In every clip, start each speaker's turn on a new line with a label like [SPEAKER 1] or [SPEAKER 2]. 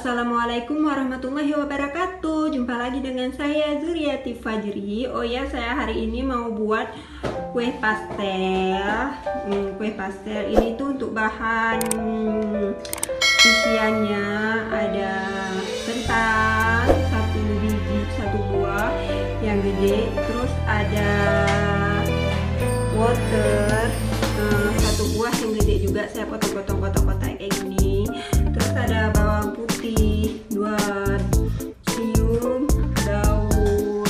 [SPEAKER 1] Assalamualaikum warahmatullahi wabarakatuh. Jumpa lagi dengan saya Zuriati Fajri. Oh ya, saya hari ini mau buat kue pastel. Kue pastel ini tuh untuk bahan isiannya ada kentang satu biji, satu buah yang gede. Terus ada water satu buah yang gede juga. Saya potong-potong kotak-kotak kayak gini. Terus ada bawang putih 2 siung, daun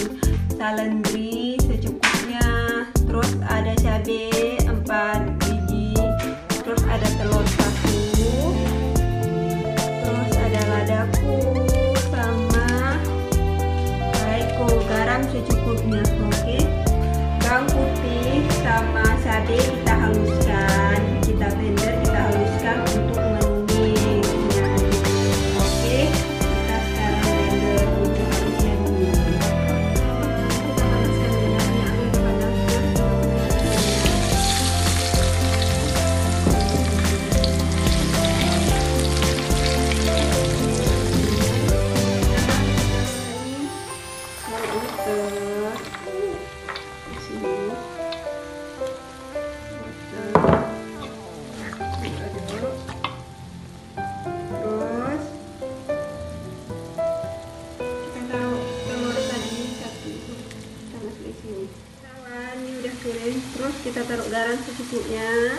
[SPEAKER 1] seledri secukupnya. Terus ada cabai 4 biji. Terus ada telur 1. Terus ada ladaku sama Royco, garam secukupnya. Oke. Bawang putih sama cabai kita haluskan, kita blender, kita haluskan untuk menumisnya. Oke, kita sekarang blender untuk halusnya dulu. Kita panaskan minyaknya agar panas. Terus kita taruh garam secukupnya,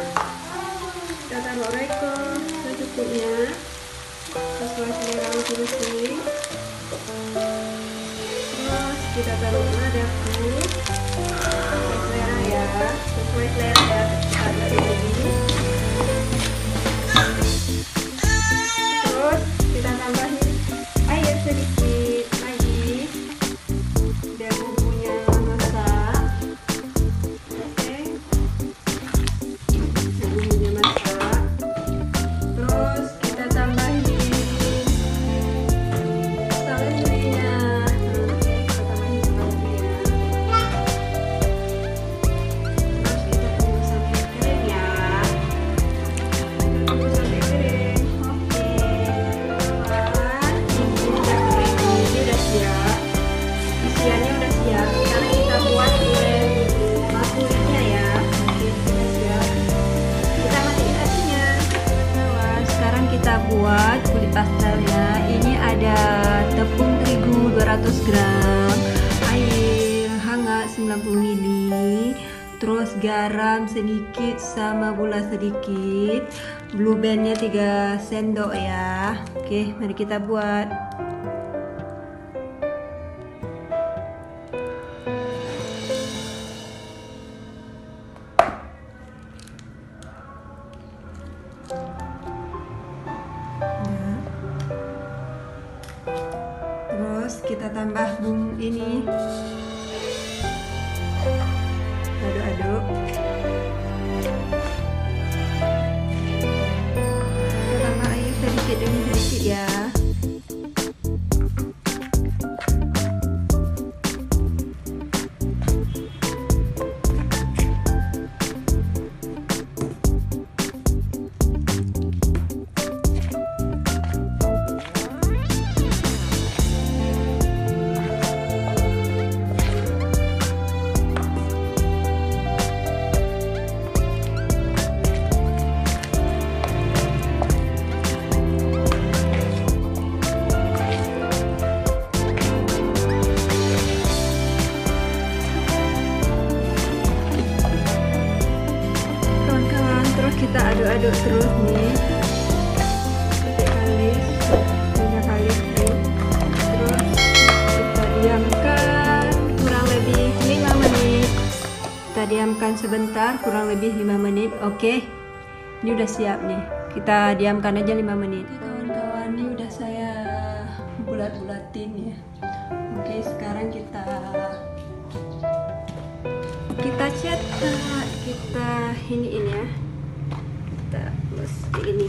[SPEAKER 1] kita taruh Royco secukupnya sesuai selera masing-masing. Terus kita taruh ladaku sesuai selera ya, sesuai selera ya, kita taruh ini. Terus kita tambahin air sedikit lagi biar bumbunya masak. Buat kulit pastelnya ini ada tepung terigu 200 gram, air hangat 90 ml, terus garam sedikit sama gula sedikit, blue bandnya 3 sendok ya. Oke, mari kita buat. Terus kita tambah bumbu ini, aduk-aduk. Kita tambah air sedikit demi sedikit ya. Kita aduk-aduk terus nih, minyak halus tuh. Terus kita diamkan kurang lebih 5 menit. Kita diamkan sebentar kurang lebih 5 menit. Oke, ini udah siap nih, kita diamkan aja 5 menit. Kawan-kawan, ini udah saya bulat-bulatin ya. Oke, sekarang kita cetak, kita iniin ya, kita mesti ini.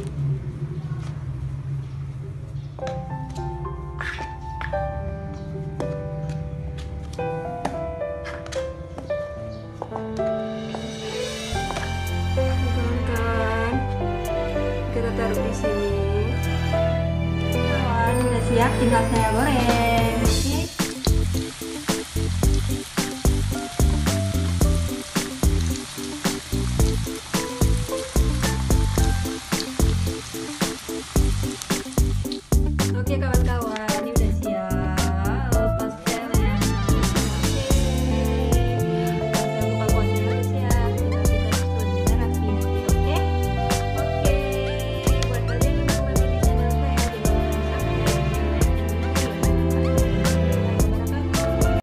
[SPEAKER 1] Kawan-kawan, kita taruh di sini. Kawan, siap, tinggal saya goreng.